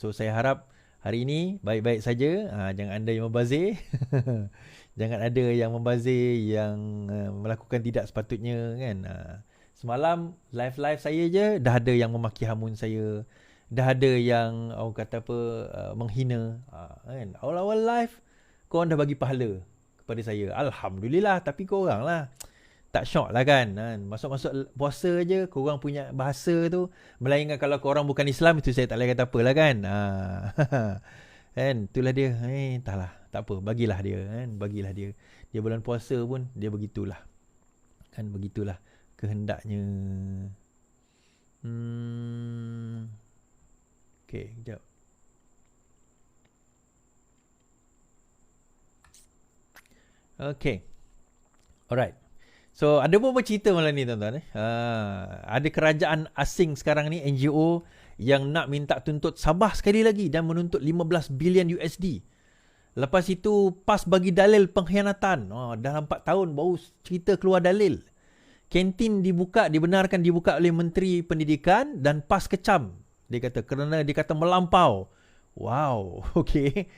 So saya harap hari ini baik-baik saja. Jangan anda yang membazir. Jangan ada yang membazir, yang melakukan tidak sepatutnya kan. Semalam live saya je dah ada yang memaki hamun saya. Dah ada yang orang kata apa menghina kan. Awal-awal live korang dah bagi pahala kepada saya. Alhamdulillah. Tapi korang lah tak syok lah kan. Masuk-masuk puasa je korang punya bahasa tu. Melainkan kalau korang bukan Islam, itu saya tak boleh kata apa lah kan. Kan itulah dia. Entahlah, tak apa, bagilah dia kan. Bagilah dia. Dia bulan puasa pun dia begitulah. Kan begitulah kehendaknya. Okay, kejap. Okay. Alright. So ada beberapa cerita malam ni tuan-tuan. Ada kerajaan asing sekarang ni, NGO, yang nak minta tuntut Sabah sekali lagi dan menuntut 15 bilion USD. Lepas itu PAS bagi dalil pengkhianatan. Dalam 4 tahun baru cerita keluar dalil. Kantin dibenarkan dibuka oleh Menteri Pendidikan dan PAS kecam. Dia kata kerana dia kata melampau. Wow, okey.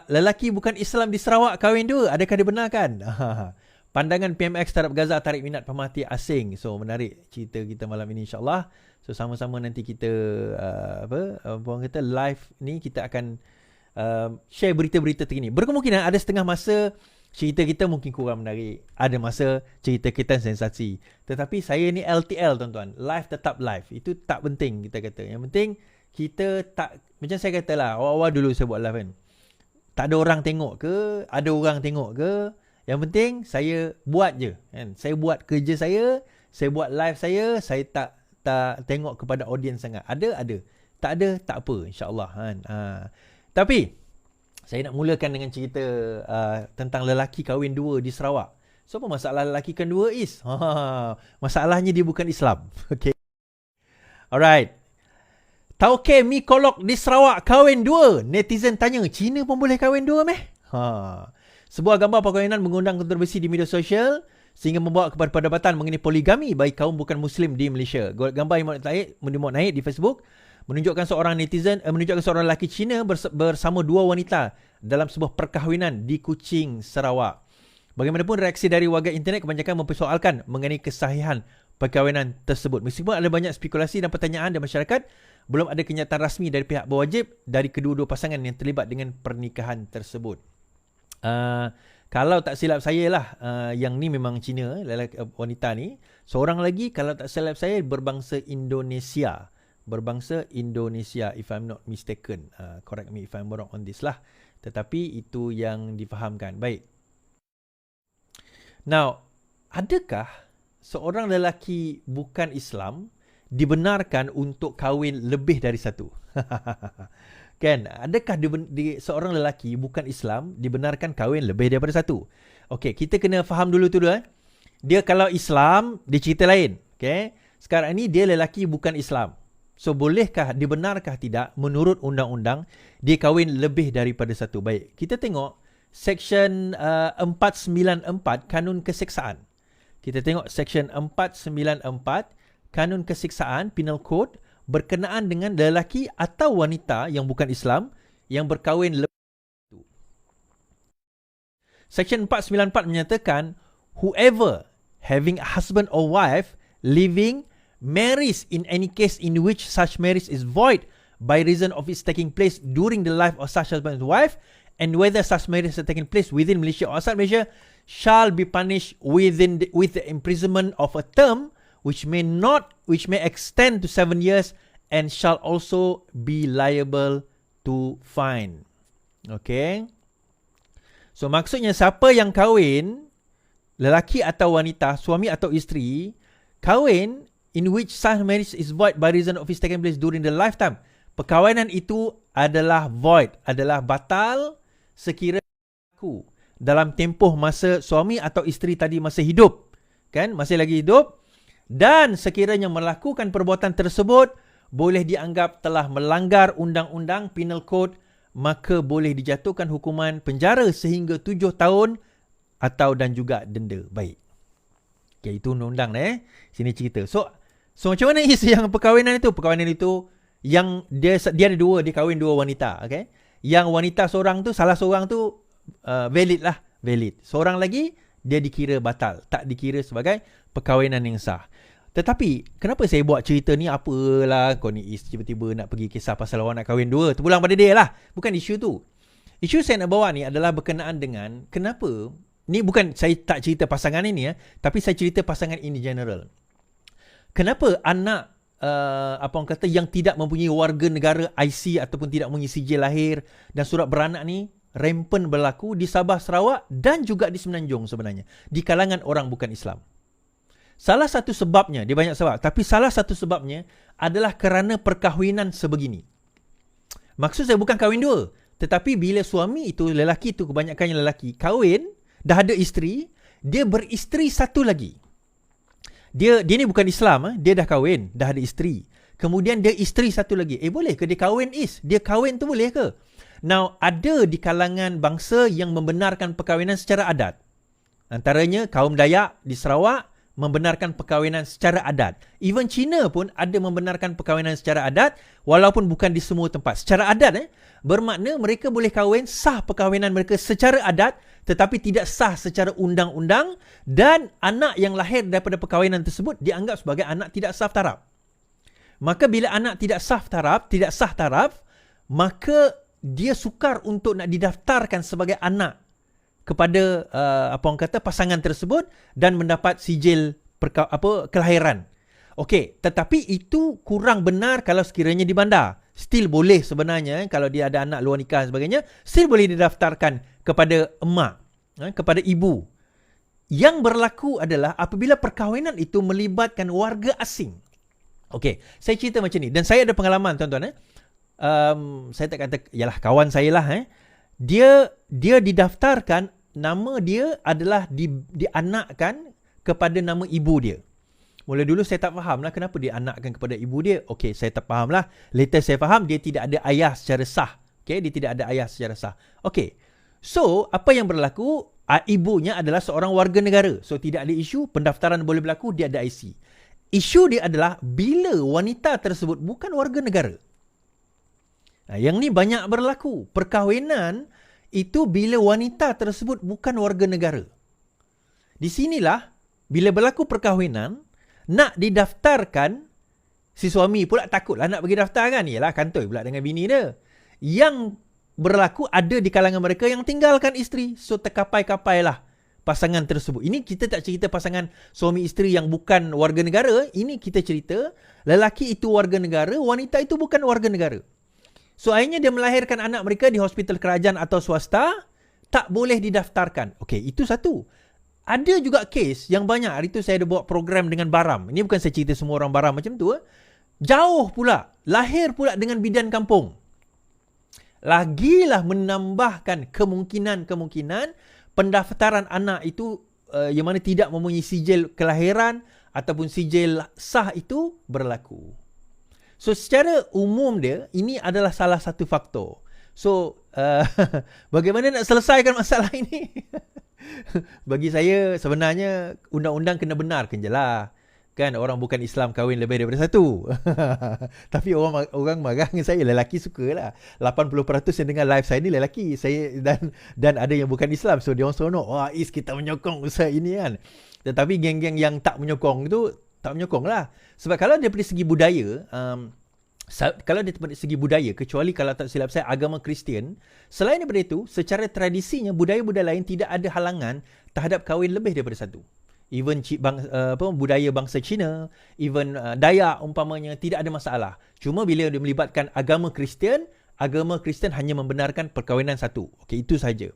Lelaki bukan Islam di Sarawak kahwin dua, adakah dibenarkan? Pandangan PMX terhadap Gaza tarik minat pemerhati asing. So menarik cerita kita malam ini insya-Allah. So sama-sama nanti kita orang kata live ni kita akan share berita-berita terkini. Berkemungkinan ada setengah masa cerita kita mungkin kurang menarik, ada masa cerita kita sensasi. Tetapi saya ni LTL tuan-tuan, live tetap live. Itu tak penting kita kata. Yang penting kita tak, macam saya katalah awal-awal dulu saya buat live kan. Tak ada orang tengok ke, ada orang tengok ke, yang penting saya buat je kan. Saya buat kerja saya buat live saya tak tengok kepada audiens sangat. Ada, tak ada, tak apa, insya-Allah kan. Tapi saya nak mulakan dengan cerita tentang lelaki kahwin dua di Sarawak. So apa masalah lelaki kahwin dua is? Masalahnya dia bukan Islam. Okay. Alright. Tauke mi kolok di Sarawak kahwin dua. Netizen tanya, Cina pun boleh kahwin dua meh? Sebuah gambar perkahwinan mengundang kontroversi di media sosial sehingga membawa kepada perdebatan mengenai poligami bagi kaum bukan Muslim di Malaysia. Gambar yang dimuat naik di Facebook menunjukkan seorang lelaki Cina bersama dua wanita dalam sebuah perkahwinan di Kuching, Sarawak. Bagaimanapun reaksi dari warga internet kebanyakan mempersoalkan mengenai kesahihan perkahwinan tersebut. Meskipun ada banyak spekulasi dan pertanyaan dari masyarakat, belum ada kenyataan rasmi dari pihak berwajib dari kedua-dua pasangan yang terlibat dengan pernikahan tersebut. Kalau tak silap saya lah, yang ni memang Cina, wanita ni. Seorang lagi kalau tak silap saya berbangsa Indonesia, if I'm not mistaken. Correct me if I'm wrong on this lah. Tetapi itu yang difahamkan. Baik. Now, adakah seorang lelaki bukan Islam dibenarkan untuk kahwin lebih dari satu? Kan, adakah seorang lelaki bukan Islam dibenarkan kahwin lebih daripada satu? Okey, kita kena faham dulu tu dulu. Dia kalau Islam, dia cerita lain. Okey, sekarang ni dia lelaki bukan Islam. So, bolehkah, dibenarkah tidak menurut undang-undang dia kahwin lebih daripada satu? Baik, kita tengok Section 494 Kanun Keseksaan. Kita tengok Section 494 Kanun Keseksaan Penal Code berkenaan dengan lelaki atau wanita yang bukan Islam yang berkahwin lebih. Section 494 menyatakan whoever having a husband or wife living marries in any case in which such marriage is void by reason of its taking place during the life of such husband and wife, and whether such marriage has taken place within Malaysia or outside Malaysia, shall be punished with the imprisonment of a term which may extend to 7 years and shall also be liable to fine. Okay. So maksudnya siapa yang kahwin, lelaki atau wanita, suami atau isteri, kahwin in which such marriage is void by reason of its taking place during the lifetime. Perkahwinan itu adalah void, adalah batal sekiranya berlaku dalam tempoh masa suami atau isteri tadi masih hidup. Kan? Masih lagi hidup. Dan sekiranya melakukan perbuatan tersebut boleh dianggap telah melanggar undang-undang Penal Code, maka boleh dijatuhkan hukuman penjara sehingga 7 tahun atau dan juga denda. Baik. Okay, itu undang-undang Sini cerita. So macam mana is yang perkahwinan itu? Perkahwinan itu yang dia ada dua, dia kahwin dua wanita, okay? Yang wanita seorang tu, salah seorang tu valid. Seorang lagi dia dikira batal, tak dikira sebagai perkahwinan yang sah. Tetapi kenapa saya buat cerita ni, apalah kau ni Is tiba-tiba nak pergi kisah pasal orang nak kahwin dua, terpulang pada dia lah, bukan isu tu. Isu saya nak bawa ni adalah berkenaan dengan kenapa, ni bukan saya tak cerita pasangan ini tapi saya cerita pasangan in general. Kenapa anak apa orang kata yang tidak mempunyai warga negara IC ataupun tidak mempunyai sijil lahir dan surat beranak ni rampant berlaku di Sabah, Sarawak dan juga di Semenanjung sebenarnya, di kalangan orang bukan Islam. Salah satu sebabnya, dia banyak sebab, tapi salah satu sebabnya adalah kerana perkahwinan sebegini. Maksud saya bukan kahwin dua, tetapi bila suami itu, lelaki itu, kebanyakannya lelaki, kahwin, dah ada isteri, dia beristeri satu lagi. Dia ni bukan Islam, dia dah kahwin, dah ada isteri. Kemudian dia isteri satu lagi. Boleh ke dia kahwin Dia kahwin tu boleh ke? Now, ada di kalangan bangsa yang membenarkan perkahwinan secara adat. Antaranya kaum Dayak di Sarawak membenarkan perkahwinan secara adat. Even China pun ada membenarkan perkahwinan secara adat walaupun bukan di semua tempat. Secara adat bermakna mereka boleh kahwin, sah perkahwinan mereka secara adat tetapi tidak sah secara undang-undang, dan anak yang lahir daripada perkahwinan tersebut dianggap sebagai anak tidak sah taraf. Maka bila anak tidak sah taraf, maka dia sukar untuk nak didaftarkan sebagai anak kepada apa orang kata pasangan tersebut dan mendapat sijil kelahiran. Okey, tetapi itu kurang benar kalau sekiranya di bandar. Still boleh sebenarnya, kalau dia ada anak luar nikah dan sebagainya, still boleh didaftarkan kepada emak, kepada ibu. Yang berlaku adalah apabila perkahwinan itu melibatkan warga asing. Okey, saya cerita macam ni dan saya ada pengalaman tuan-tuan. Saya tak kata, yalah kawan saya lah. Dia didaftarkan, nama dia adalah dianakkan kepada nama ibu dia. Mula dulu saya tak faham lah kenapa dia anakkan kepada ibu dia. Okey, saya tak faham lah. Later saya faham dia tidak ada ayah secara sah. Okey, dia tidak ada ayah secara sah. Okey, so apa yang berlaku? Ibunya adalah seorang warga negara. So tidak ada isu, pendaftaran boleh berlaku, dia ada IC. Isu dia adalah bila wanita tersebut bukan warga negara. Yang ni banyak berlaku. Perkahwinan itu bila wanita tersebut bukan warga negara. Di sinilah bila berlaku perkahwinan, nak didaftarkan, si suami pula takutlah nak pergi daftar kan. Yalah kantoi pula dengan bini dia. Yang berlaku ada di kalangan mereka yang tinggalkan isteri. So terkapai-kapailah pasangan tersebut. Ini kita tak cerita pasangan suami isteri yang bukan warga negara. Ini kita cerita lelaki itu warga negara, wanita itu bukan warga negara. So akhirnya dia melahirkan anak mereka di hospital kerajaan atau swasta, tak boleh didaftarkan. Okey, itu satu. Ada juga kes yang banyak. Hari tu saya ada buat program dengan Baram. Ini bukan saya cerita semua orang Baram macam tu. Jauh pula. Lahir pula dengan bidan kampung. Lagilah menambahkan kemungkinan pendaftaran anak itu yang mana tidak mempunyai sijil kelahiran ataupun sijil sah itu berlaku. So secara umum dia, ini adalah salah satu faktor. So bagaimana nak selesaikan masalah ini? Bagi saya sebenarnya undang-undang kena benarkan je lah. Kan orang bukan Islam kahwin lebih daripada satu. Tapi orang marah dengan saya, lelaki sukalah. 80% yang dengar live saya ni lelaki. Saya dan ada yang bukan Islam. So dia orang seronok. Wah, Is kita menyokong usaha ini kan. Tetapi geng-geng yang tak menyokong itu tak menyokong lah. Sebab kalau daripada segi budaya, kecuali kalau tak silap saya agama Kristian, selain daripada itu, secara tradisinya budaya-budaya lain tidak ada halangan terhadap kahwin lebih daripada satu. Even budaya bangsa Cina, even Dayak umpamanya, tidak ada masalah. Cuma bila dia melibatkan agama Kristian hanya membenarkan perkahwinan satu. Okey, itu saja.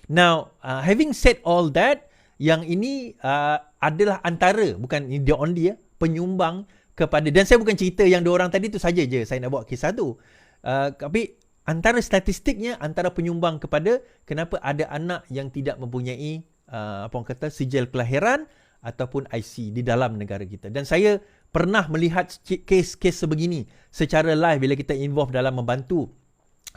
Now, having said all that, yang ini adalah antara, bukan the only penyumbang kepada, dan saya bukan cerita yang dua orang tadi tu saja je saya nak bawa kisah tu. Tapi antara statistiknya, antara penyumbang kepada kenapa ada anak yang tidak mempunyai apa orang kata sijil kelahiran ataupun IC di dalam negara kita. Dan saya pernah melihat kes-kes sebegini secara live bila kita involve dalam membantu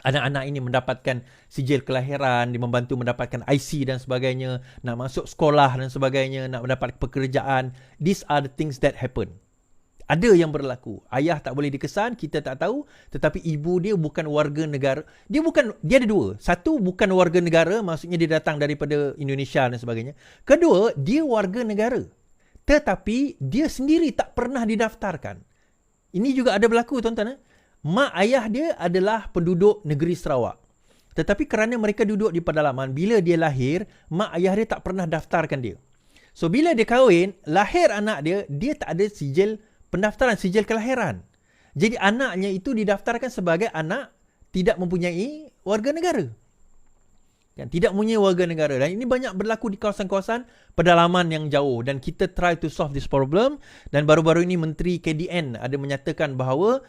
anak-anak ini mendapatkan sijil kelahiran, membantu mendapatkan IC dan sebagainya, nak masuk sekolah dan sebagainya, nak mendapat pekerjaan. These are the things that happen. Ada yang berlaku. Ayah tak boleh dikesan, kita tak tahu, tetapi ibu dia bukan warga negara. Dia ada dua. Satu, bukan warga negara, maksudnya dia datang daripada Indonesia dan sebagainya. Kedua, dia warga negara. Tetapi dia sendiri tak pernah didaftarkan. Ini juga ada berlaku, tuan-tuan. Mak ayah dia adalah penduduk negeri Sarawak. Tetapi kerana mereka duduk di pedalaman, bila dia lahir, mak ayah dia tak pernah daftarkan dia. So, bila dia kahwin, lahir anak dia, dia tak ada sijil pendaftaran, sijil kelahiran. Jadi anaknya itu didaftarkan sebagai anak tidak mempunyai warga negara. Tidak mempunyai warga negara. Dan ini banyak berlaku di kawasan-kawasan pedalaman yang jauh. Dan kita try to solve this problem. Dan baru-baru ini Menteri KDN ada menyatakan bahawa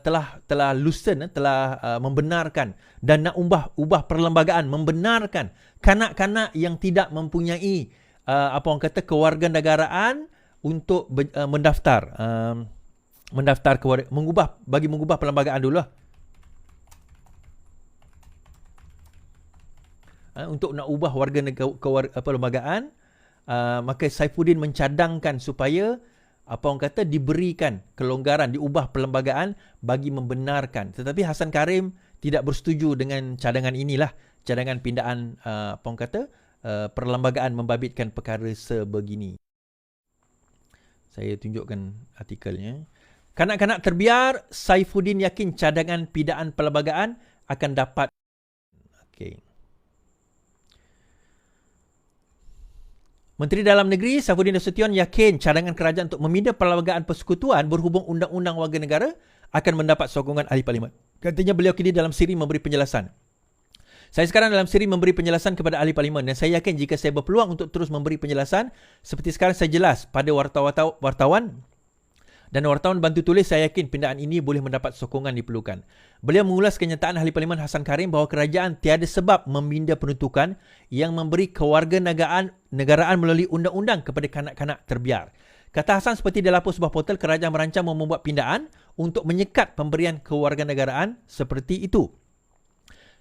telah loosen, telah membenarkan dan nak ubah perlembagaan, membenarkan kanak-kanak yang tidak mempunyai kewarganegaraan untuk mendaftar mengubah perlembagaan dulu lah. Untuk nak ubah perlembagaan, maka Saifuddin mencadangkan supaya diberikan kelonggaran, diubah perlembagaan bagi membenarkan. Tetapi Hasan Karim tidak bersetuju dengan cadangan inilah, cadangan pindaan perlembagaan membabitkan perkara sebegini. Saya tunjukkan artikelnya. Kanak-kanak terbiar, Saifuddin yakin cadangan pindaan perlembagaan akan dapat. Okey. Menteri Dalam Negeri Saifuddin Nasution yakin cadangan kerajaan untuk meminda perlembagaan persekutuan berhubung undang-undang warga negara akan mendapat sokongan ahli parlimen. Katanya beliau kini dalam siri memberi penjelasan. Saya sekarang dalam siri memberi penjelasan kepada ahli parlimen dan saya yakin jika saya berpeluang untuk terus memberi penjelasan seperti sekarang saya jelas pada wartawan dan wartawan bantu tulis, saya yakin pindaan ini boleh mendapat sokongan diperlukan. Beliau mengulas kenyataan ahli parlimen Hasan Karim bahawa kerajaan tiada sebab meminda peruntukan yang memberi kewarganegaraan melalui undang-undang kepada kanak-kanak terbiar. Kata Hasan seperti dia lapor sebuah portal, kerajaan merancang membuat pindaan untuk menyekat pemberian kewarganegaraan seperti itu.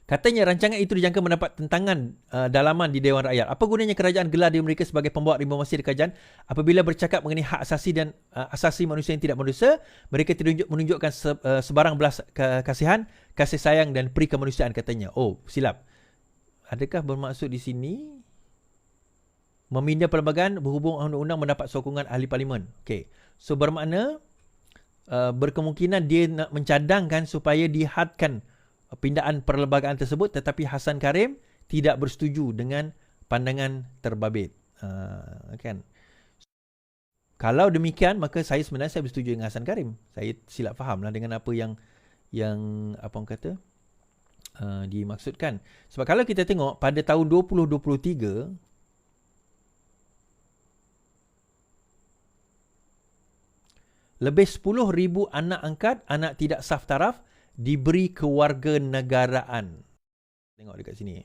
Katanya rancangan itu dijangka mendapat tentangan dalaman di Dewan Rakyat. Apa gunanya kerajaan gelar diri mereka sebagai pembawa reformasi di kerajaan apabila bercakap mengenai hak asasi dan asasi manusia yang tidak berdosa, mereka tidak menunjukkan sebarang belas kasihan, kasih sayang dan peri kemanusiaan katanya. Oh, silap. Adakah bermaksud di sini meminda perlembagaan berhubung undang-undang mendapat sokongan ahli parlimen? Okey. So bermakna berkemungkinan dia nak mencadangkan supaya dihadkan pindaan perlembagaan tersebut, tetapi Hasan Karim tidak bersetuju dengan pandangan terbabit. Kan? Kalau demikian, maka saya sebenarnya saya bersetuju dengan Hasan Karim. Saya silap fahamlah dengan apa yang dimaksudkan. Sebab kalau kita tengok pada tahun 2023, lebih 10,000 anak angkat, anak tidak saf taraf diberi kewarganegaraan. Tengok dekat sini.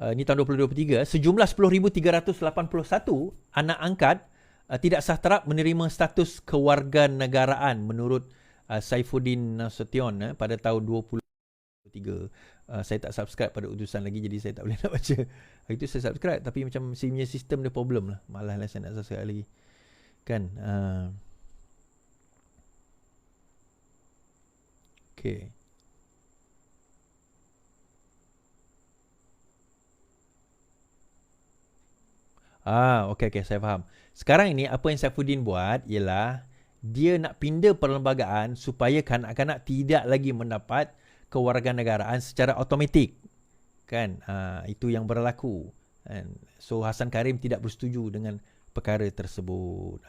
Ini tahun 2023. Sejumlah 10,381 anak angkat tidak sah taraf menerima status kewarganegaraan menurut Saifuddin Nasution pada tahun 2023. Saya tak subscribe pada utusan lagi, jadi saya tak boleh nak baca. Itu saya subscribe, tapi macam punya sistem dia problem lah. Malah lah saya nak subscribe lagi. Kan? Okay. Okay, saya faham. Sekarang ini apa yang Saifuddin buat ialah dia nak pindah perlembagaan supaya kanak-kanak tidak lagi mendapat kewarganegaraan secara automatik. Kan? Itu yang berlaku. So Hasan Karim tidak bersetuju dengan perkara tersebut.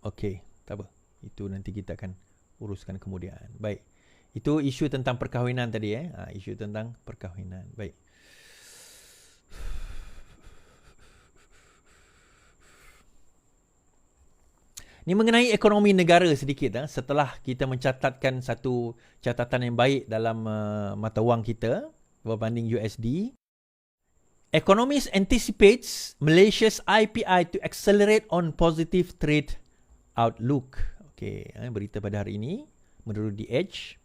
Okey, tak apa. Itu nanti kita akan uruskan kemudian. Baik. Itu isu tentang perkahwinan tadi. Isu tentang perkahwinan. Baik. Ini mengenai ekonomi negara sedikit. Setelah kita mencatatkan satu catatan yang baik dalam mata wang kita berbanding USD, economists anticipates Malaysia's IPI to accelerate on positive trade outlook. Okey, berita pada hari ini menurut The Edge.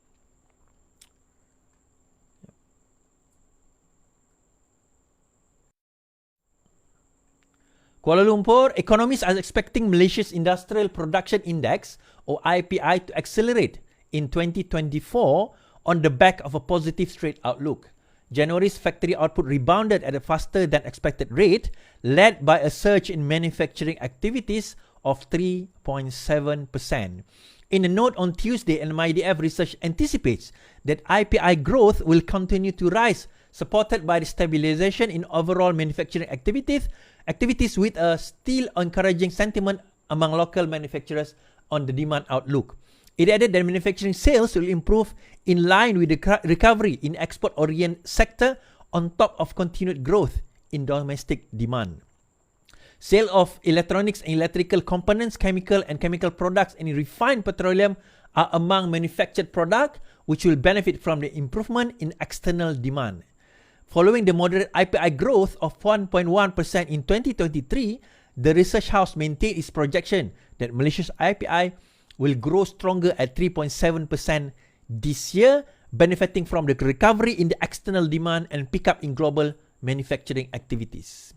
Kuala Lumpur, economists are expecting Malaysia's Industrial Production Index, or IPI, to accelerate in 2024 on the back of a positive trade outlook. January's factory output rebounded at a faster than expected rate, led by a surge in manufacturing activities of 3.7%. In a note on Tuesday, MIDF Research anticipates that IPI growth will continue to rise, supported by the stabilization in overall manufacturing activities with a still encouraging sentiment among local manufacturers on the demand outlook. It added that manufacturing sales will improve in line with the recovery in export-oriented sector on top of continued growth in domestic demand. Sale of electronics and electrical components, chemical products, and refined petroleum are among manufactured products which will benefit from the improvement in external demand. Following the moderate IPI growth of 1.1% in 2023, the research house maintained its projection that Malaysia's IPI will grow stronger at 3.7% this year, benefiting from the recovery in the external demand and pickup in global manufacturing activities.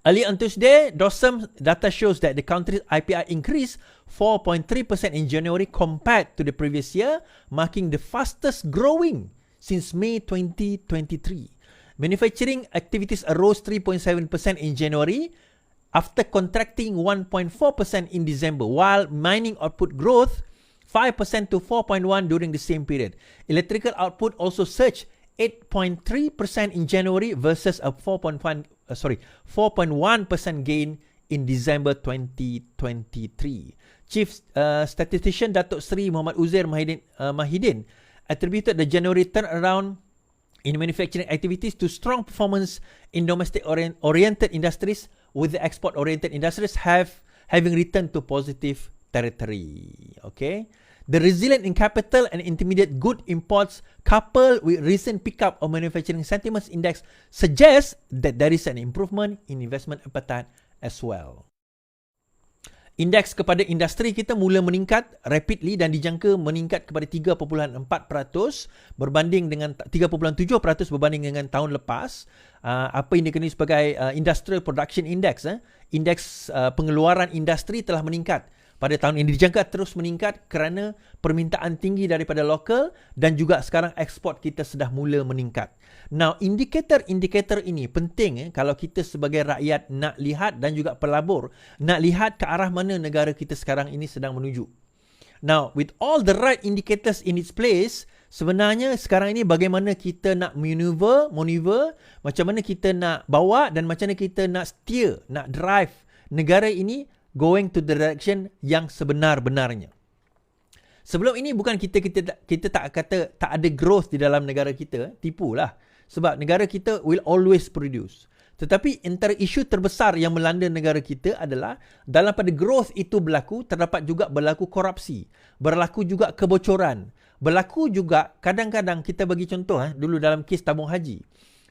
Early on Tuesday, DOSM data shows that the country's IPI increased 4.3% in January compared to the previous year, marking the fastest growing since May 2023. Manufacturing activities arose 3.7% in January after contracting 1.4% in December, while mining output growth 5% to 4.1 during the same period. Electrical output also surged 8.3% in January versus a 4.1% gain in December 2023. Chief Statistician Datuk Seri Muhammad Uzair Mahidin attributed the January turnaround in manufacturing activities to strong performance in domestic-oriented industries, with the export-oriented industries having returned to positive territory. Okay, the resilient in capital and intermediate good imports, coupled with recent pickup of manufacturing sentiments index, suggests that there is an improvement in investment appetite as well. Indeks kepada industri kita mula meningkat rapidly dan dijangka meningkat kepada 3.4% berbanding dengan 3.7% berbanding dengan tahun lepas. Apa yang dikenali sebagai Industrial Production Index, indeks pengeluaran industri telah meningkat pada tahun ini, dijangka terus meningkat kerana permintaan tinggi daripada lokal dan juga sekarang ekspor kita sudah mula meningkat. Now, indikator-indikator ini penting kalau kita sebagai rakyat nak lihat dan juga pelabur nak lihat ke arah mana negara kita sekarang ini sedang menuju. Now, with all the right indicators in its place, sebenarnya sekarang ini bagaimana kita nak maneuver, macam mana kita nak bawa dan macam mana kita nak steer, nak drive negara ini going to the direction yang sebenar-benarnya. Sebelum ini bukan kita tak kata tak ada growth di dalam negara kita, tipulah. Sebab negara kita will always produce. Tetapi antara isu terbesar yang melanda negara kita adalah dalam pada growth itu terdapat juga berlaku korupsi, berlaku juga kebocoran, berlaku juga kadang-kadang kita bagi contoh dulu dalam kes tabung haji,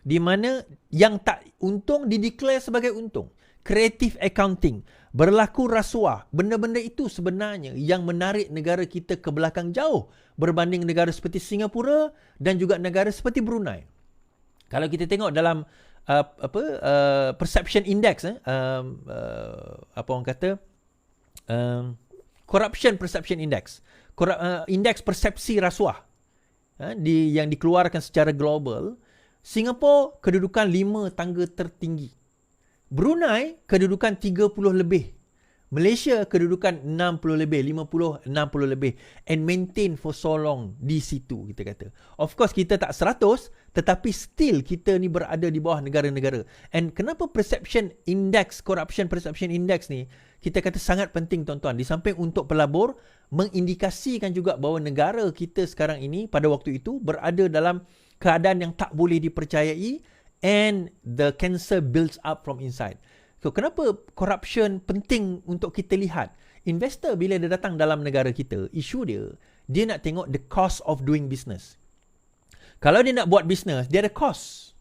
di mana yang tak untung dideclare sebagai untung. Creative accounting, berlaku rasuah, benda-benda itu sebenarnya yang menarik negara kita ke belakang jauh berbanding negara seperti Singapura dan juga negara seperti Brunei. Kalau kita tengok dalam perception index, apa orang kata, corruption perception index, indeks persepsi rasuah yang dikeluarkan secara global, Singapura kedudukan 5 tangga tertinggi. Brunei kedudukan 30 lebih. Malaysia kedudukan 60 lebih, 50, 60 lebih, and maintain for so long di situ, kita kata. Of course kita tak 100, tetapi still kita ni berada di bawah negara-negara. And kenapa perception index, corruption perception index ni kita kata sangat penting, tuan-tuan. Di samping untuk pelabur, mengindikasikan juga bahawa negara kita sekarang ini pada waktu itu berada dalam keadaan yang tak boleh dipercayai, and the cancer builds up from inside. So, kenapa corruption penting untuk kita lihat? Investor bila dia datang dalam negara kita, isu dia nak tengok the cost of doing business. Kalau dia nak buat business, dia ada cost.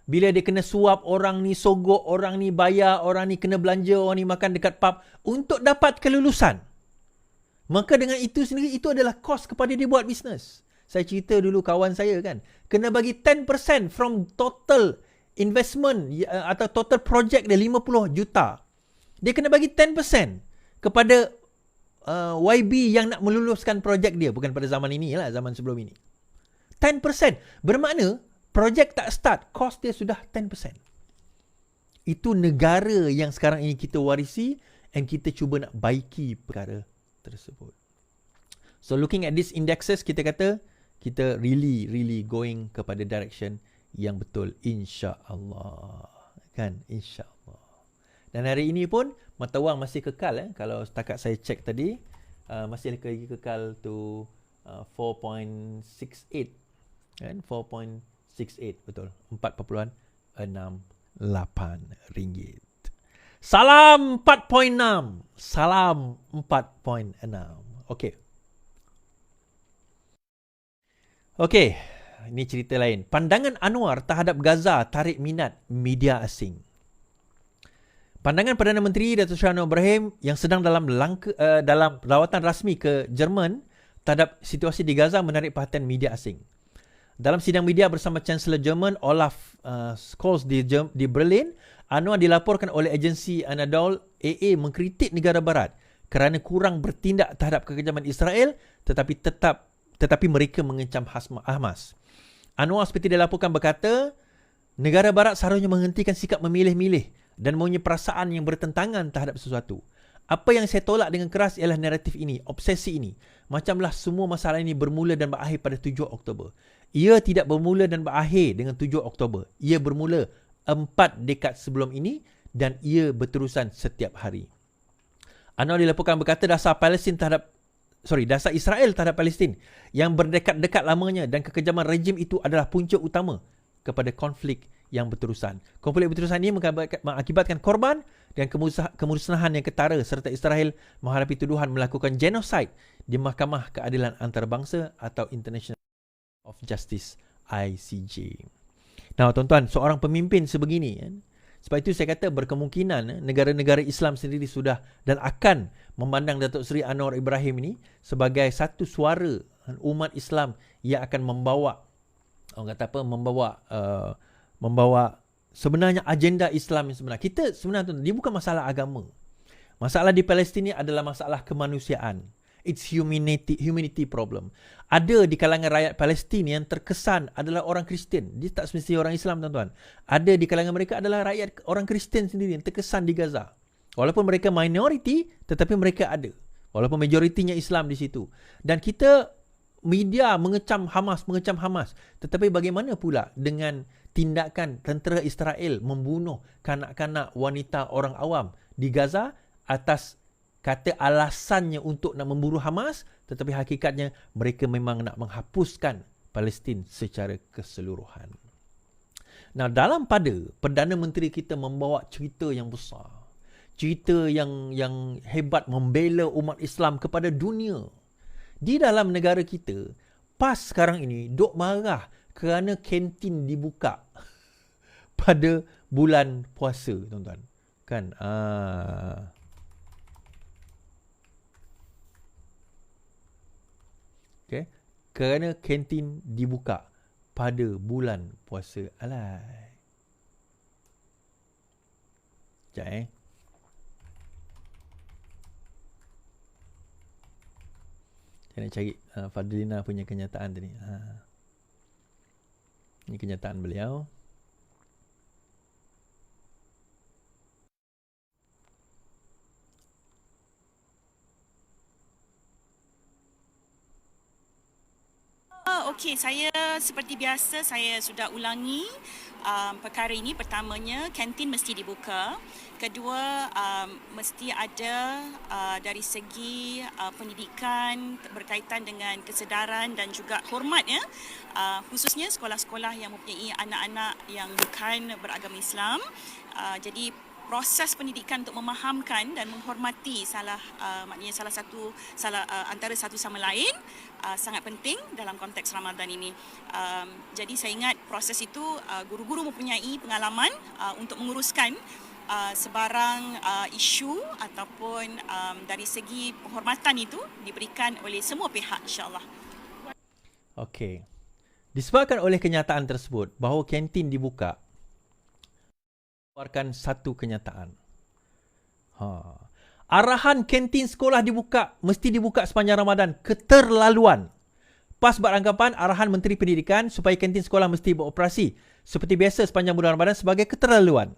Bila dia kena suap orang ni, sogok orang ni, bayar orang ni, kena belanja orang ni, makan dekat pub untuk dapat kelulusan. Maka dengan itu sendiri, itu adalah cost kepada dia buat business. Saya cerita dulu kawan saya kan, kena bagi 10% from total investment atau total project dia 50 juta, dia kena bagi 10% kepada YB yang nak meluluskan projek dia. Bukan pada zaman ini lah, zaman sebelum ini. 10%. Bermakna projek tak start, cost dia sudah 10%. Itu negara yang sekarang ini kita warisi and kita cuba nak baiki perkara tersebut. So looking at these indexes, kita kata kita really going kepada direction yang betul, insya-Allah. Kan? Insya-Allah. Dan hari ini pun mata wang masih kekal. Kalau setakat saya cek tadi, masih lagi kekal tu 4.68. Kan? 4.68, betul. 4.68 ringgit. Salam 4.6. Salam 4.6. Okey. Okey, ini cerita lain. Pandangan Anwar terhadap Gaza tarik minat media asing. Pandangan Perdana Menteri Datuk Seri Anwar Ibrahim yang sedang dalam rawatan rasmi ke Jerman terhadap situasi di Gaza menarik perhatian media asing. Dalam sidang media bersama Chancellor Jerman Olaf Scholz di Berlin, Anwar dilaporkan oleh agensi Anadolu AA mengkritik negara barat kerana kurang bertindak terhadap kekejaman Israel tetapi mereka mengecam Hamas. Anwar seperti dilaporkan berkata, negara barat seharusnya menghentikan sikap memilih-milih dan mempunyai perasaan yang bertentangan terhadap sesuatu. Apa yang saya tolak dengan keras ialah naratif ini, obsesi ini. Macamlah semua masalah ini bermula dan berakhir pada 7 Oktober. Ia tidak bermula dan berakhir dengan 7 Oktober. Ia bermula 4 dekad sebelum ini dan ia berterusan setiap hari. Anwar dilaporkan berkata dasar Israel terhadap Palestin yang berdekat-dekat lamanya dan kekejaman rejim itu adalah punca utama kepada konflik yang berterusan. Konflik berterusan ini mengakibatkan korban dan kemusnahan yang ketara serta Israel menghadapi tuduhan melakukan genosid di Mahkamah Keadilan Antarabangsa atau International of Justice ICJ. Nah, tuan-tuan, seorang pemimpin sebegini, sebab itu saya kata berkemungkinan negara-negara Islam sendiri sudah dan akan memandang Datuk Seri Anwar Ibrahim ini sebagai satu suara umat Islam yang akan membawa sebenarnya agenda Islam yang sebenar. Kita sebenarnya dia bukan masalah agama. Masalah di Palestin ini adalah masalah kemanusiaan. It's humanity problem. Ada di kalangan rakyat Palestin yang terkesan adalah orang Kristian. Dia tak semestinya orang Islam, tuan-tuan. Ada di kalangan mereka adalah rakyat orang Kristian sendiri yang terkesan di Gaza. Walaupun mereka minoriti, tetapi mereka ada. Walaupun majoritinya Islam di situ. Dan kita, media mengecam Hamas. Tetapi bagaimana pula dengan tindakan tentera Israel membunuh kanak-kanak, wanita, orang awam di Gaza atas kata alasannya untuk nak memburu Hamas, tetapi hakikatnya mereka memang nak menghapuskan Palestin secara keseluruhan. Nah, dalam pada Perdana Menteri kita membawa cerita yang besar, cerita yang hebat membela umat Islam kepada dunia. Di dalam negara kita, PAS sekarang ini duk marah kerana kantin dibuka pada bulan puasa, tuan-tuan. Kan? Okay. Kerana kantin dibuka pada bulan puasa. Alai. Sekejap Saya nak cari Fadlina punya kenyataan tadi. Ini kenyataan beliau. Okey, saya seperti biasa saya sudah ulangi perkara ini. Pertamanya, kantin mesti dibuka. Kedua, mesti ada dari segi pendidikan berkaitan dengan kesedaran dan juga hormat, ya. Khususnya sekolah-sekolah yang mempunyai anak-anak yang bukan beragama Islam. Jadi proses pendidikan untuk memahamkan dan menghormati maknanya antara satu sama lain sangat penting dalam konteks Ramadan ini. Jadi saya ingat proses itu guru-guru mempunyai pengalaman untuk menguruskan sebarang isu ataupun dari segi penghormatan itu diberikan oleh semua pihak, insya-Allah. Okey. Disebabkan oleh kenyataan tersebut bahawa kantin dibuka, keluarkan satu kenyataan. Arahan kantin sekolah dibuka, mesti dibuka sepanjang Ramadan. Keterlaluan. PAS beranggapan arahan Menteri Pendidikan supaya kantin sekolah mesti beroperasi seperti biasa sepanjang bulan Ramadan sebagai keterlaluan.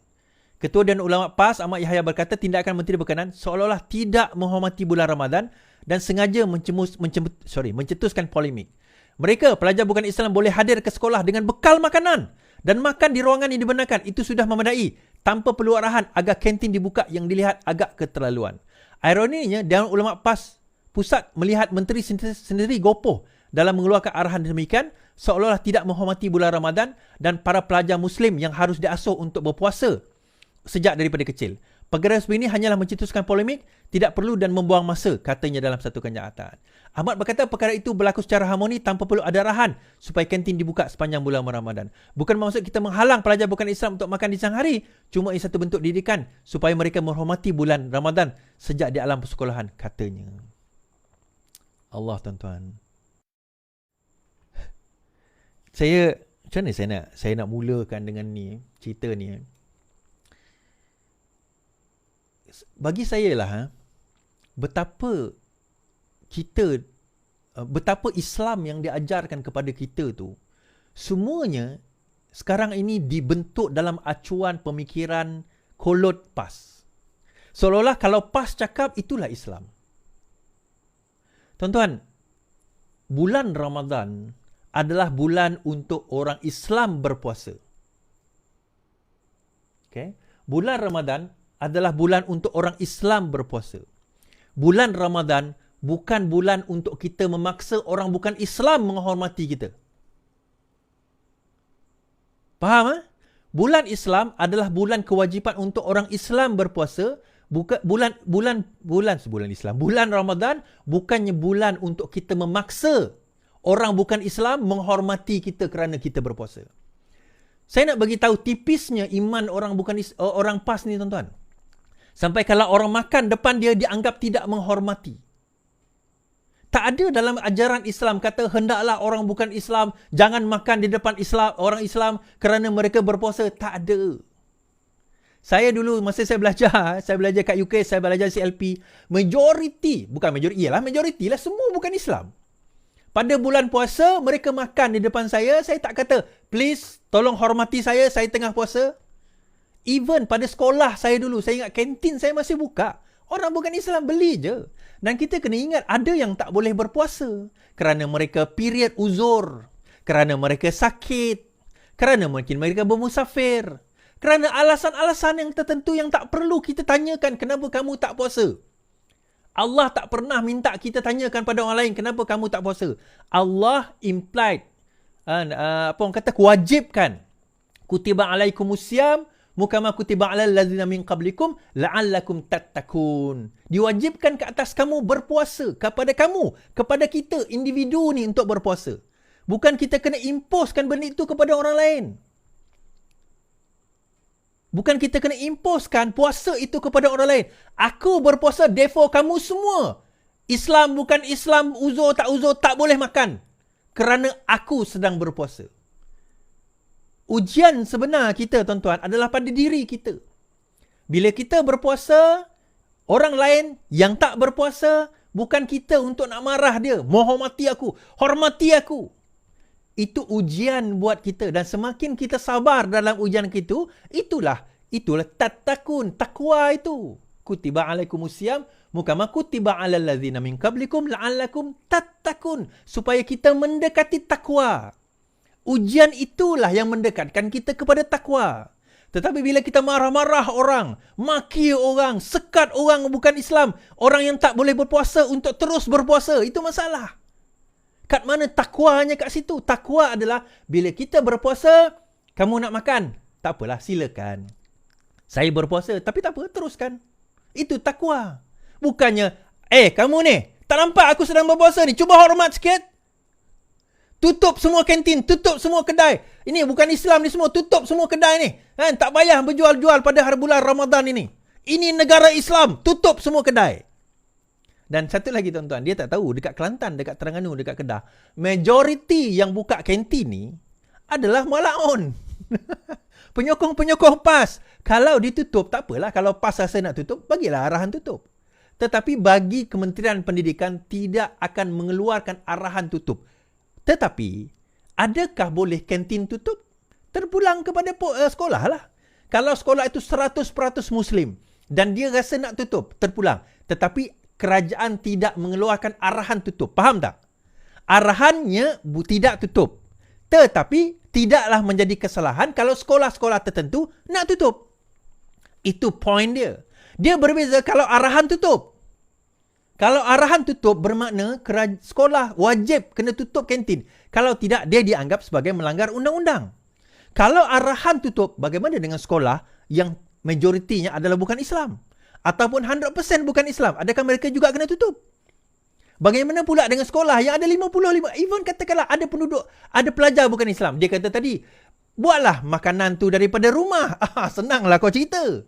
Ketua dan ulama PAS Ahmad Yahya berkata tindakan menteri berkenaan seolah-olah tidak menghormati bulan Ramadan dan sengaja mencetuskan polemik. Mereka, pelajar bukan Islam boleh hadir ke sekolah dengan bekal makanan dan makan di ruangan yang dibenarkan. Itu sudah memadai tanpa perlu arahan agar kantin dibuka yang dilihat agak keterlaluan. Ironinya, Dewan Ulama PAS Pusat melihat menteri sendiri gopoh dalam mengeluarkan arahan demikian seolah-olah tidak menghormati bulan Ramadan dan para pelajar Muslim yang harus diasuh untuk berpuasa sejak daripada kecil. Pergerakan seperti ini hanyalah mencetuskan polemik, tidak perlu dan membuang masa, katanya dalam satu kenyataan. Ahmad berkata perkara itu berlaku secara harmoni tanpa perlu ada arahan supaya kantin dibuka sepanjang bulan Ramadan. Bukan maksud kita menghalang pelajar bukan Islam untuk makan di siang hari, cuma ini satu bentuk didikan supaya mereka menghormati bulan Ramadan sejak di alam persekolahan, katanya. Allah, tuan-tuan. Macam mana saya nak mulakan dengan ni, cerita ni. Bagi saya lah, betapa Islam yang diajarkan kepada kita tu, semuanya sekarang ini dibentuk dalam acuan pemikiran kolot PAS. Seolah-olah kalau PAS cakap, itulah Islam. Tuan-tuan, bulan Ramadan adalah bulan untuk orang Islam berpuasa. Okay? Bulan Ramadan adalah bulan untuk orang Islam berpuasa. Bulan Ramadan bukan bulan untuk kita memaksa orang bukan Islam menghormati kita. Faham? Bulan Islam adalah bulan kewajipan untuk orang Islam berpuasa. Bulan Ramadan bukannya bulan untuk kita memaksa orang bukan Islam menghormati kita kerana kita berpuasa. Saya nak bagi tahu tipisnya iman orang PAS ni, tuan-tuan. Sampai kalau orang makan depan dia dianggap tidak menghormati. Tak ada dalam ajaran Islam kata hendaklah orang bukan Islam jangan makan di depan orang Islam kerana mereka berpuasa. Tak ada. Saya dulu masa saya belajar kat UK, saya belajar CLP, majoriti lah semua bukan Islam. Pada bulan puasa mereka makan di depan saya tak kata please tolong hormati saya tengah puasa. Even pada sekolah saya dulu, saya ingat kantin saya masih buka. Orang bukan Islam beli je. Dan kita kena ingat ada yang tak boleh berpuasa kerana mereka period uzur, kerana mereka sakit, kerana mungkin mereka bermusafir, kerana alasan-alasan yang tertentu yang tak perlu kita tanyakan kenapa kamu tak puasa. Allah tak pernah minta kita tanyakan pada orang lain kenapa kamu tak puasa. Allah implied, kewajibkan. Kutiba alaikumusiyam mukama kutiba alal ladzina min qablikum la'allakum tattaqun. Diwajibkan ke atas kamu berpuasa, kepada kita individu ni untuk berpuasa. Bukan kita kena imposekan benda itu kepada orang lain. Bukan kita kena imposekan puasa itu kepada orang lain. Aku berpuasa, therefore kamu semua Islam bukan Islam, uzur tak boleh makan kerana aku sedang berpuasa. Ujian sebenar kita, tuan-tuan, adalah pada diri kita. Bila kita berpuasa, orang lain yang tak berpuasa, bukan kita untuk nak marah dia. Menghormati aku, hormati aku. Itu ujian buat kita. Dan semakin kita sabar dalam ujian itu, itulah tattaqun, takwa itu. Kutiba alaikumusiyam mukama kutiba alal ladzina min qablikum la'allakum tattaqun. Supaya kita mendekati takwa. Ujian itulah yang mendekatkan kita kepada takwa. Tetapi bila kita marah-marah orang, maki orang, sekat orang bukan Islam, orang yang tak boleh berpuasa untuk terus berpuasa, itu masalah. Kat mana takwanya kat situ? Takwa adalah bila kita berpuasa, kamu nak makan, tak apalah, silakan. Saya berpuasa, tapi tak apa, teruskan. Itu takwa. Bukannya, kamu ni, tak nampak aku sedang berpuasa ni, cuba hormat sikit. Tutup semua kantin, tutup semua kedai. Ini bukan Islam ni semua, tutup semua kedai ni. Tak payah berjual-jual pada hari bulan Ramadan ini. Ini negara Islam, tutup semua kedai. Dan satu lagi, tuan-tuan, dia tak tahu dekat Kelantan, dekat Terengganu, dekat Kedah, majoriti yang buka kantin ni adalah malaun. Penyokong-penyokong PAS. Kalau ditutup, tak apalah. Kalau PAS rasa nak tutup, bagilah arahan tutup. Tetapi bagi Kementerian Pendidikan tidak akan mengeluarkan arahan tutup. Tetapi, adakah boleh kantin tutup? Terpulang kepada sekolah lah. Kalau sekolah itu 100% Muslim dan dia rasa nak tutup, terpulang. Tetapi kerajaan tidak mengeluarkan arahan tutup. Faham tak? Arahannya tidak tutup. Tetapi tidaklah menjadi kesalahan kalau sekolah-sekolah tertentu nak tutup. Itu point dia. Dia berbeza kalau arahan tutup. Kalau arahan tutup bermakna sekolah wajib kena tutup kantin. Kalau tidak, dia dianggap sebagai melanggar undang-undang. Kalau arahan tutup, bagaimana dengan sekolah yang majoritinya adalah bukan Islam? Ataupun 100% bukan Islam? Adakah mereka juga kena tutup? Bagaimana pula dengan sekolah yang ada 55, even katakanlah ada penduduk, ada pelajar bukan Islam. Dia kata tadi, buatlah makanan tu daripada rumah. Senanglah kau cerita.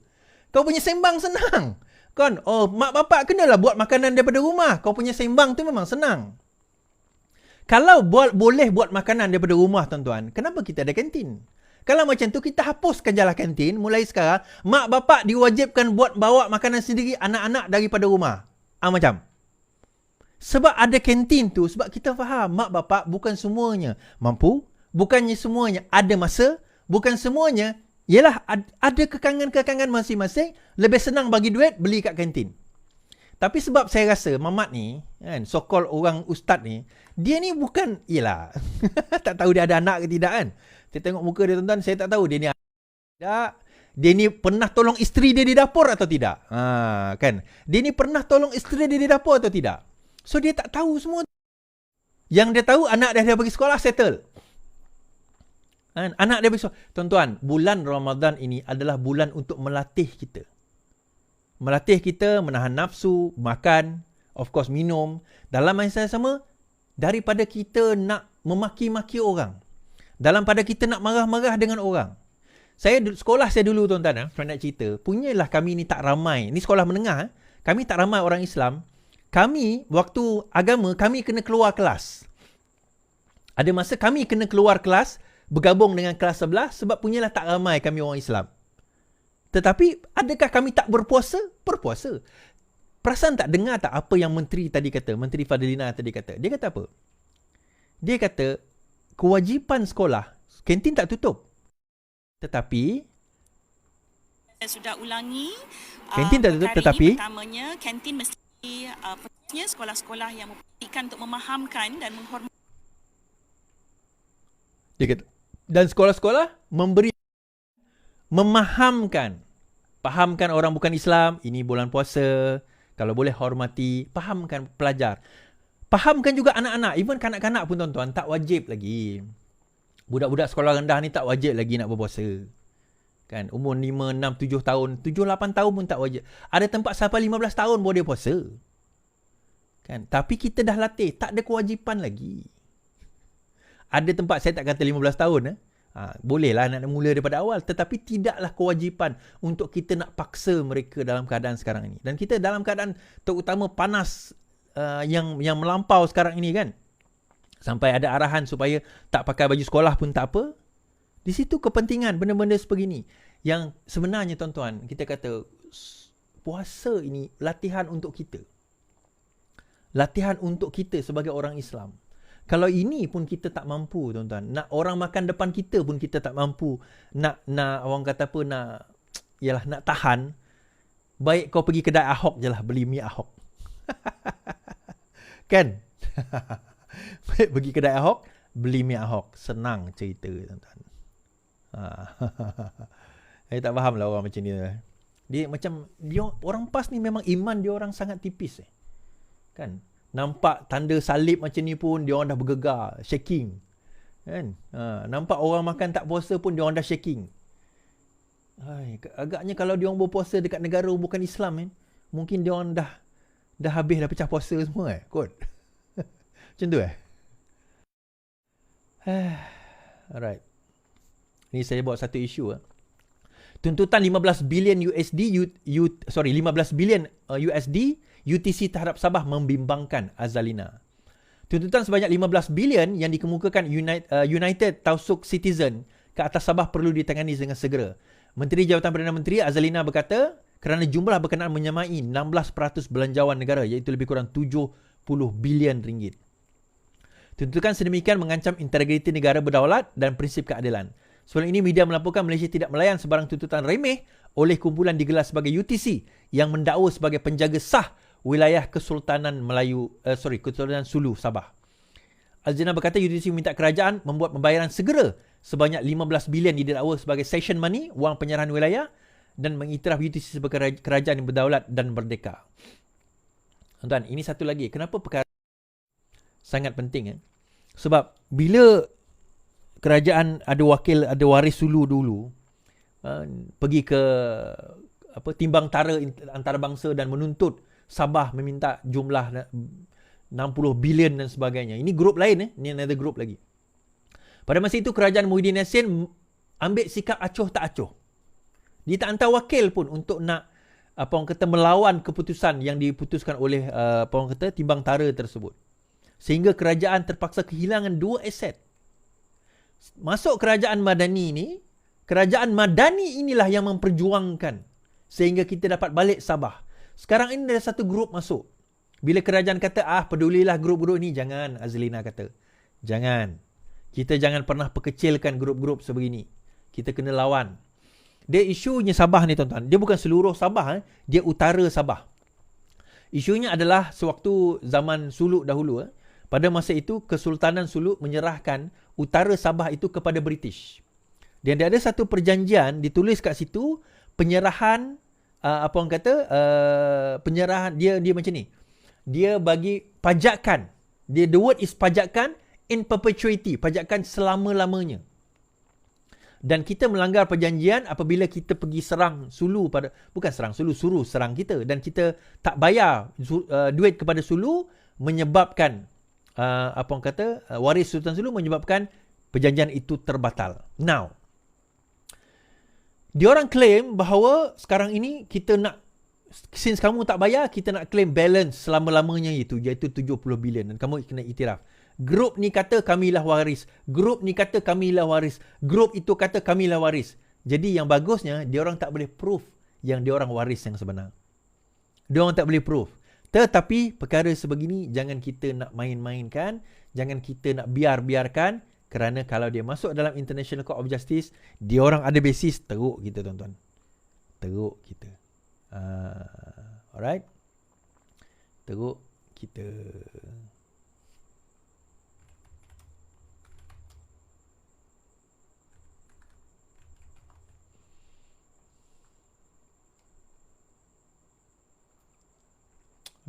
Kau punya sembang senang. Kan? Oh, mak bapak kenalah buat makanan daripada rumah. Kau punya sembang tu memang senang. Kalau boleh buat makanan daripada rumah, tuan-tuan, kenapa kita ada kantin? Kalau macam tu, kita hapuskan jalan kantin. Mulai sekarang, mak bapak diwajibkan bawa makanan sendiri anak-anak daripada rumah. Macam. Sebab ada kantin tu, sebab kita faham mak bapak bukan semuanya mampu, bukannya semuanya ada masa, bukan semuanya, ialah ada kekangan-kekangan masing-masing, lebih senang bagi duit, beli kat kantin. Tapi sebab saya rasa Mamat ni, kan, so-called orang ustaz ni, dia ni bukan, ialah, tak tahu dia ada anak ke tidak kan. Saya tengok muka dia tuan-tuan, saya tak tahu dia ni ada tidak. Dia ni pernah tolong isteri dia di dapur atau tidak. Kan? Dia ni pernah tolong isteri dia di dapur atau tidak. So dia tak tahu semua. Yang dia tahu anak dia pergi sekolah, settle. Anak dia pergi sekolah. Tuan-tuan, bulan Ramadan ini adalah bulan untuk melatih kita. Melatih kita menahan nafsu, makan, of course minum. Dalam masa yang sama, daripada kita nak memaki-maki orang. Dalam pada kita nak marah-marah dengan orang. Sekolah saya dulu tuan-tuan, saya nak cerita, punyalah kami ni tak ramai. Ni sekolah menengah, kami tak ramai orang Islam. Kami, waktu agama, kami kena keluar kelas. Ada masa kami kena keluar kelas, bergabung dengan kelas sebelah, sebab punyalah tak ramai kami orang Islam. Tetapi, adakah kami tak berpuasa? Berpuasa. Perasan tak, dengar tak apa yang menteri tadi kata, Menteri Fadlina tadi kata? Dia kata apa? Dia kata, kewajipan sekolah, kantin tak tutup. Tetapi, saya sudah ulangi, kantin tak tutup, tetapi pertamanya, kantin mesti sekolah-sekolah yang memperhatikan untuk memahamkan dan menghormati. Dia kata, dan sekolah-sekolah fahamkan orang bukan Islam, ini bulan puasa, kalau boleh hormati, fahamkan pelajar. Fahamkan juga anak-anak, even kanak-kanak pun tuan-tuan, tak wajib lagi. Budak-budak sekolah rendah ni tak wajib lagi nak berpuasa. Kan, umur 5, 6, 7 tahun, 7, 8 tahun pun tak wajib. Ada tempat sampai 15 tahun boleh puasa. Kan, tapi kita dah latih, tak ada kewajipan lagi. Ada tempat saya tak kata 15 tahun, bolehlah nak mula daripada awal, tetapi tidaklah kewajipan untuk kita nak paksa mereka dalam keadaan sekarang ini. Dan kita dalam keadaan terutama panas yang melampau sekarang ini kan. Sampai ada arahan supaya tak pakai baju sekolah pun tak apa. Di situ kepentingan benda-benda sebegini. Yang sebenarnya tuan-tuan, kita kata puasa ini latihan untuk kita. Latihan untuk kita sebagai orang Islam. Kalau ini pun kita tak mampu tuan-tuan. Nak orang makan depan kita pun kita tak mampu. Nak orang kata apa, nak tahan. Baik kau pergi kedai Ahok je lah, beli mi Ahok. Kan? Baik pergi kedai Ahok, beli mi Ahok. Senang cerita tuan-tuan. Saya tak faham lah orang macam ni. Dia orang PAS ni memang iman dia orang sangat tipis. Kan? Nampak tanda salib macam ni pun dia orang dah bergegar, shaking. Kan? Nampak orang makan tak puasa pun dia orang dah shaking. Agaknya kalau dia orang berpuasa dekat negara bukan Islam mungkin dia orang dah habis dah pecah puasa semua kot. Macam tu Alright. Ni saya bawa satu isu. Tuntutan 15 bilion USD 15 bilion USD UTC terhadap Sabah membimbangkan Azalina. Tuntutan sebanyak 15 bilion yang dikemukakan United Tausug Citizen ke atas Sabah perlu ditangani dengan segera. Menteri Jabatan Perdana Menteri Azalina berkata, kerana jumlah berkenaan menyamai 16% belanjawan negara, iaitu lebih kurang 70 bilion ringgit. Tuntutan sedemikian mengancam integriti negara berdaulat dan prinsip keadilan. Sebelum ini media melaporkan Malaysia tidak melayan sebarang tuntutan remeh oleh kumpulan digelar sebagai UTC yang mendakwa sebagai penjaga sah wilayah Kesultanan Kesultanan Sulu Sabah. Al-Jannah berkata UTC meminta kerajaan membuat pembayaran segera sebanyak 15 bilion didakwa sebagai session money, wang penyerahan wilayah, dan mengiktiraf UTC sebagai kerajaan yang berdaulat dan merdeka. Tuan, ini satu lagi. Kenapa perkara sangat penting? Sebab bila kerajaan ada wakil, ada waris Sulu dulu, pergi ke timbang tara antarabangsa dan menuntut Sabah meminta jumlah 60 bilion dan sebagainya. Ini grup lain, ini another grup lagi. Pada masa itu kerajaan Muhyiddin Yassin ambil sikap acuh tak acuh. Dia tak hantar wakil pun untuk nak melawan keputusan yang diputuskan oleh timbang tara tersebut. Sehingga kerajaan terpaksa kehilangan 2 aset. Masuk kerajaan Madani ini, kerajaan Madani inilah yang memperjuangkan sehingga kita dapat balik Sabah. Sekarang ini ada satu grup masuk. Bila kerajaan kata, pedulilah grup-grup ni, jangan, Azlina kata. Jangan. Kita jangan pernah perkecilkan grup-grup sebegini. Kita kena lawan. Dia isunya Sabah ni tuan-tuan. Dia bukan seluruh Sabah, dia utara Sabah. Isunya adalah sewaktu zaman Suluk dahulu. Pada masa itu, Kesultanan Suluk menyerahkan utara Sabah itu kepada British. Dan dia ada satu perjanjian ditulis kat situ, penyerahan penyerahan dia macam ni. Dia bagi pajakan. The word is pajakan in perpetuity, pajakan selama-lamanya. Dan kita melanggar perjanjian apabila kita pergi serang Sulu bukan serang Sulu, suruh serang kita, dan kita tak bayar duit kepada Sulu, menyebabkan waris Sultan Sulu, menyebabkan perjanjian itu terbatal. Now, diorang claim bahawa sekarang ini kita nak, since kamu tak bayar, kita nak claim balance selama-lamanya itu, iaitu 70 bilion, dan kamu kena iktiraf. Grup ni kata kamilah waris, grup ni kata kamilah waris, grup itu kata kamilah waris. Jadi yang bagusnya, diorang tak boleh proof yang diorang waris yang sebenar. Diorang tak boleh proof. Tetapi perkara sebegini jangan kita nak main-mainkan, jangan kita nak biar-biarkan, kerana kalau dia masuk dalam International Court of Justice, diorang ada basis teruk kita tuan-tuan. Teruk kita. Alright? Teruk kita.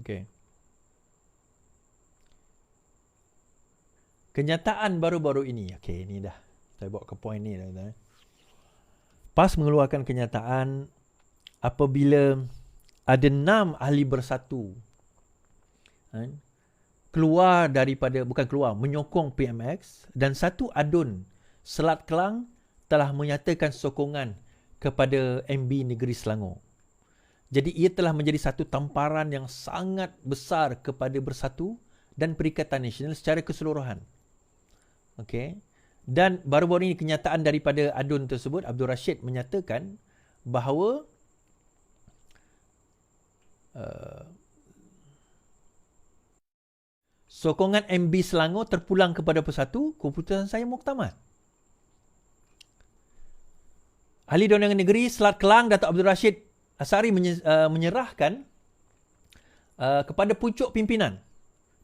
Okay. Kenyataan baru-baru ini. Okay, ni dah. Saya bawa ke point ni dah. PAS mengeluarkan kenyataan apabila ada 6 ahli bersatu menyokong PMX, dan satu adun Selat Kelang telah menyatakan sokongan kepada MB Negeri Selangor. Jadi ia telah menjadi satu tamparan yang sangat besar kepada Bersatu dan Perikatan Nasional secara keseluruhan. Okey. Dan baru-baru ini kenyataan daripada adun tersebut, Abdul Rashid menyatakan bahawa sokongan MB Selangor terpulang kepada Bersatu, keputusan saya muktamad. Ahli Undangan Negeri Selat Kelang, Datuk Abdul Rashid Asari menyerahkan kepada pucuk pimpinan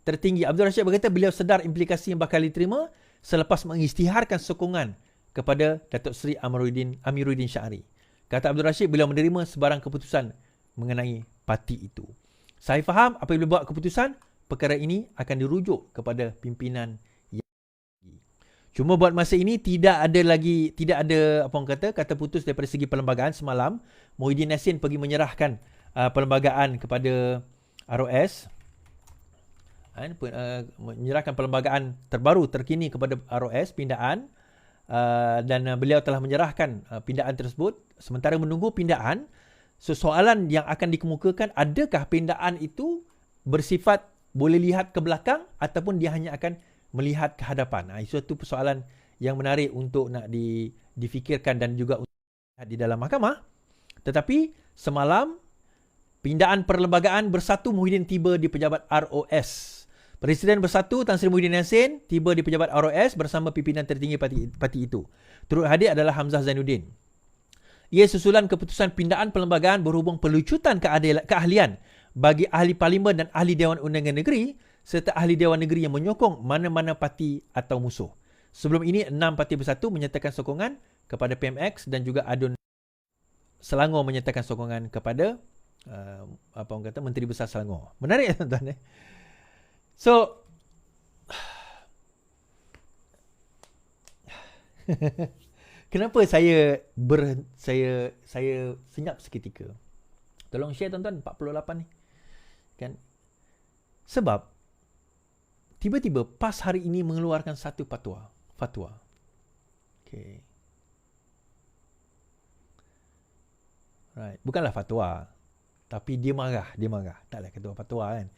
tertinggi. Abdul Rashid berkata beliau sedar implikasi yang bakal diterima selepas mengisytiharkan sokongan kepada Datuk Seri Amiruddin Syahri. Kata Abdul Rashid, beliau menerima sebarang keputusan mengenai parti itu. Saya faham apabila buat keputusan, perkara ini akan dirujuk kepada pimpinan. Cuma buat masa ini tidak ada kata putus daripada segi perlembagaan. Semalam Muhyiddin Yassin pergi menyerahkan perlembagaan kepada ROS, menyerahkan perlembagaan terbaru terkini kepada ROS pindaan, dan beliau telah menyerahkan pindaan tersebut. Sementara menunggu pindaan, soalan yang akan dikemukakan, adakah pindaan itu bersifat boleh lihat ke belakang ataupun dia hanya akan melihat ke hadapan. Itu satu persoalan yang menarik untuk nak difikirkan dan juga di dalam mahkamah. Tetapi semalam pindaan perlembagaan Bersatu Muhyiddin tiba di pejabat ROS. Presiden Bersatu Tan Sri Muhyiddin Yassin tiba di pejabat ROS bersama pimpinan tertinggi parti itu. Turut hadir adalah Hamzah Zainuddin. Ia susulan keputusan pindaan perlembagaan berhubung pelucutan keahlian bagi ahli parlimen dan ahli Dewan Undangan Negeri serta ahli Dewan Negeri yang menyokong mana-mana parti atau musuh. Sebelum ini, 6 parti Bersatu menyatakan sokongan kepada PMX dan juga Adun Selangor menyatakan sokongan kepada Menteri Besar Selangor. Menarik tuan-tuan. So, kenapa saya senyap seketika? Tolong share tuan-tuan 48 ni. Kan? Sebab tiba-tiba PAS hari ini mengeluarkan satu fatwa. Okay. Right. Bukanlah fatwa, tapi dia marah. Taklah ketua fatwa kan.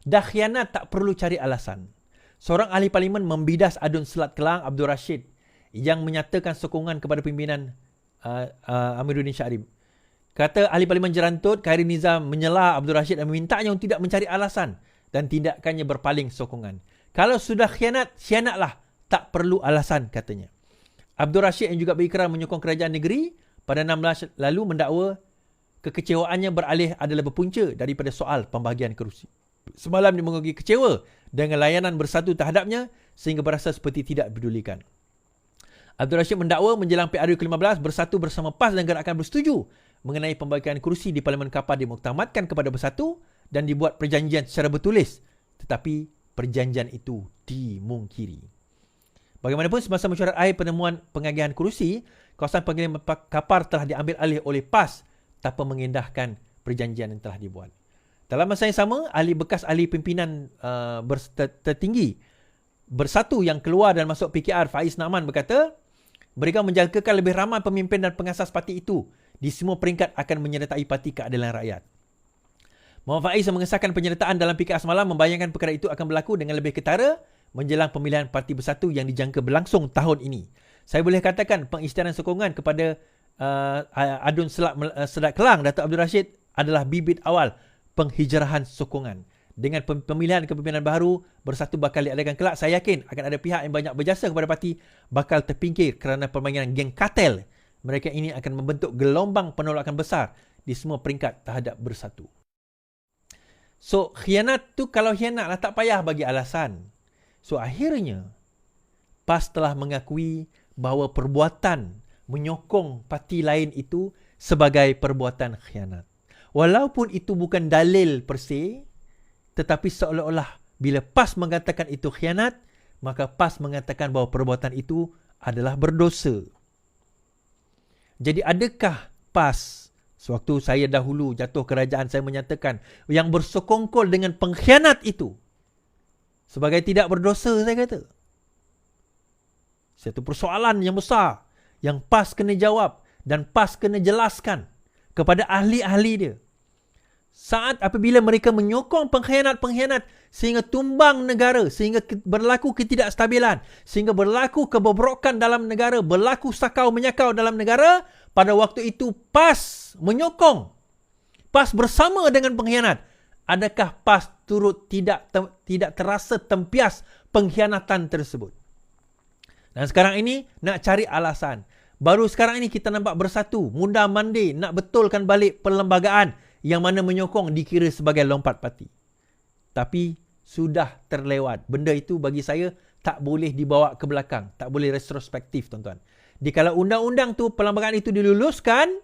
Dah khianat tak perlu cari alasan. Seorang ahli parlimen membidas Adun Selat Kelang Abdul Rashid yang menyatakan sokongan kepada pimpinan Amiruddin Syarif. Kata ahli parlimen Jerantut, Khairin Nizam menyela Abdul Rashid dan memintanya untuk tidak mencari alasan dan tindakannya berpaling sokongan. Kalau sudah khianat, khianatlah. Tak perlu alasan, katanya. Abdul Rashid yang juga berikrar menyokong kerajaan negeri pada 16 lalu mendakwa kekecewaannya beralih adalah berpunca daripada soal pembahagian kerusi. Semalam dia mengaku kecewa dengan layanan Bersatu terhadapnya sehingga berasa seperti tidak dipedulikan. Abdul Rashid mendakwa menjelang PRU ke-15 Bersatu bersama PAS dan Gerakan bersetuju mengenai pembagian kerusi di Parlimen Kapar dimuktamadkan kepada Bersatu dan dibuat perjanjian secara bertulis. Tetapi perjanjian itu dimungkiri. Bagaimanapun semasa mesyuarat akhir penemuan pengagihan kerusi, kawasan Parlimen Kapar telah diambil alih oleh PAS tanpa mengendahkan perjanjian yang telah dibuat. Dalam masa yang sama, bekas ahli pimpinan tertinggi Bersatu yang keluar dan masuk PKR, Faiz Na'man berkata, mereka menjangkakan lebih ramai pemimpin dan pengasas parti itu di semua peringkat akan menyertai Parti Keadilan Rakyat. Muhammad Faiz yang mengesahkan penyertaan dalam PKR semalam membayangkan perkara itu akan berlaku dengan lebih ketara menjelang pemilihan Parti Bersatu yang dijangka berlangsung tahun ini. Saya boleh katakan pengisytiharan sokongan kepada Adun Selat Kelang Datuk Abdul Rashid adalah bibit awal penghijrahan sokongan. Dengan pemilihan kepimpinan baru Bersatu bakal diadakan kelak, saya yakin akan ada pihak yang banyak berjasa kepada parti bakal terpingkir kerana permainan geng kartel. Mereka ini akan membentuk gelombang penolakan besar di semua peringkat terhadap Bersatu. So, khianat tu kalau khianat lah tak payah bagi alasan. So, akhirnya PAS telah mengakui bahawa perbuatan menyokong parti lain itu sebagai perbuatan khianat. Walaupun itu bukan dalil per se, tetapi seolah-olah bila PAS mengatakan itu khianat, maka PAS mengatakan bahawa perbuatan itu adalah berdosa. Jadi adakah PAS, sewaktu saya dahulu jatuh kerajaan, saya menyatakan yang bersekongkol dengan pengkhianat itu sebagai tidak berdosa, saya kata. Satu persoalan yang besar yang PAS kena jawab dan PAS kena jelaskan kepada ahli-ahli dia. Saat apabila mereka menyokong pengkhianat-pengkhianat sehingga tumbang negara, sehingga berlaku ketidakstabilan, sehingga berlaku kebobrokan dalam negara, berlaku sakau menyakau dalam negara, pada waktu itu PAS menyokong, PAS bersama dengan pengkhianat. Adakah PAS turut tidak terasa tempias pengkhianatan tersebut? Dan sekarang ini nak cari alasan. Baru sekarang ini kita nampak Bersatu munda-mandi nak betulkan balik perlembagaan yang mana menyokong dikira sebagai lompat parti. Tapi sudah terlewat. Benda itu bagi saya tak boleh dibawa ke belakang. Tak boleh retrospektif, tuan-tuan. Kalau undang-undang tu, perlembagaan itu diluluskan,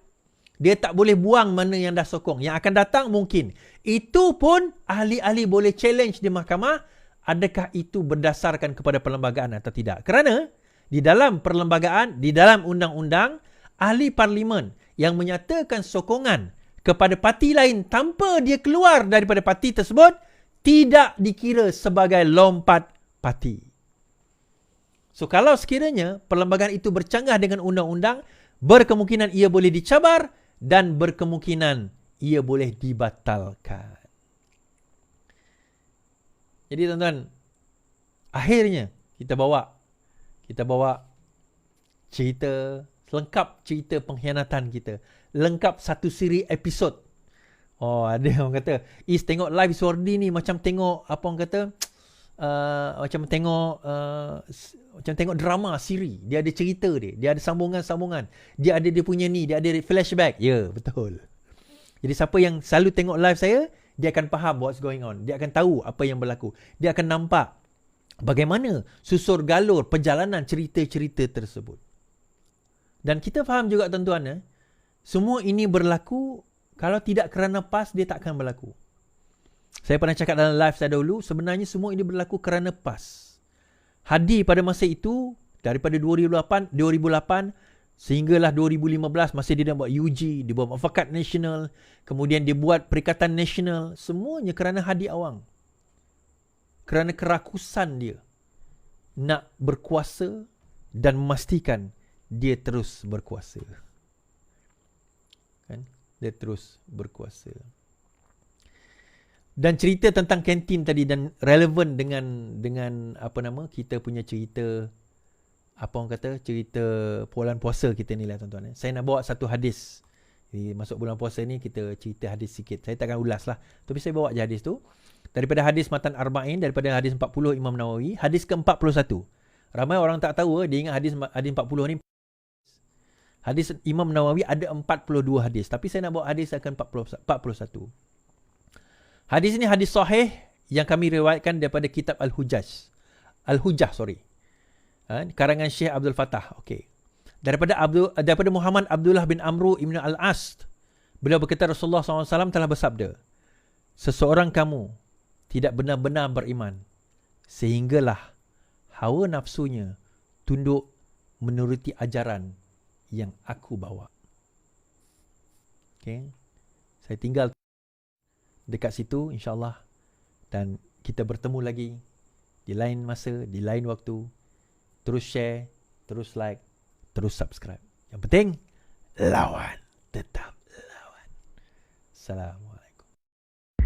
dia tak boleh buang mana yang dah sokong. Yang akan datang mungkin. Itu pun ahli-ahli boleh challenge di mahkamah, adakah itu berdasarkan kepada perlembagaan atau tidak. Kerana di dalam perlembagaan, di dalam undang-undang, ahli parlimen yang menyatakan sokongan kepada parti lain tanpa dia keluar daripada parti tersebut tidak dikira sebagai lompat parti. So, kalau sekiranya perlembagaan itu bercanggah dengan undang-undang, berkemungkinan ia boleh dicabar dan berkemungkinan ia boleh dibatalkan. Jadi, tuan-tuan, akhirnya Kita bawa cerita, lengkap cerita pengkhianatan kita. Lengkap satu siri episod. Oh, ada orang kata, Is tengok live Suardi ni macam tengok, apa orang kata, macam tengok drama siri. Dia ada cerita dia ada sambungan-sambungan. Dia ada dia punya ni, dia ada flashback. Ya, betul. Jadi siapa yang selalu tengok live saya, dia akan faham what's going on. Dia akan tahu apa yang berlaku. Dia akan nampak bagaimana susur galur perjalanan cerita-cerita tersebut. Dan kita faham juga tuan-tuan, semua ini berlaku, kalau tidak kerana PAS, dia tak akan berlaku. Saya pernah cakap dalam live saya dahulu, sebenarnya semua ini berlaku kerana PAS. Hadi pada masa itu, daripada 2008 sehinggalah 2015, masa dia buat UG, dia buat Mufakat Nasional, kemudian dia buat Perikatan Nasional, semuanya kerana Hadi Awang. Kerana kerakusan dia nak berkuasa dan memastikan dia terus berkuasa. Kan? Dia terus berkuasa. Dan cerita tentang kantin tadi dan relevan dengan apa nama kita punya cerita, apa orang kata, cerita bulan puasa kita ni lah tuan-tuan. Saya nak bawa satu hadis. Jadi, masuk bulan puasa ni kita cerita hadis sikit. Saya takkan ulas lah, tapi saya bawa je hadis tu. Daripada hadis Matan Arba'in, daripada hadis 40 Imam Nawawi, hadis ke-41. Ramai orang tak tahu, dia ingat hadis 40 ni. Hadis Imam Nawawi ada 42 hadis, tapi saya nak bawa hadis akan 41. Hadis ini hadis sahih yang kami riwayatkan daripada kitab Al-Hujjah, karangan Syekh Abdul Fattah. Okey. Daripada Muhammad Abdullah bin Amru ibn Al-As, beliau berkata Rasulullah SAW telah bersabda, seseorang kamu tidak benar-benar beriman sehinggalah hawa nafsunya tunduk menuruti ajaran yang aku bawa. Okey. Saya tinggal dekat situ insya-Allah, dan kita bertemu lagi di lain masa, di lain waktu. Terus share, terus like, terus subscribe. Yang penting lawan, tetap lawan. Assalamualaikum.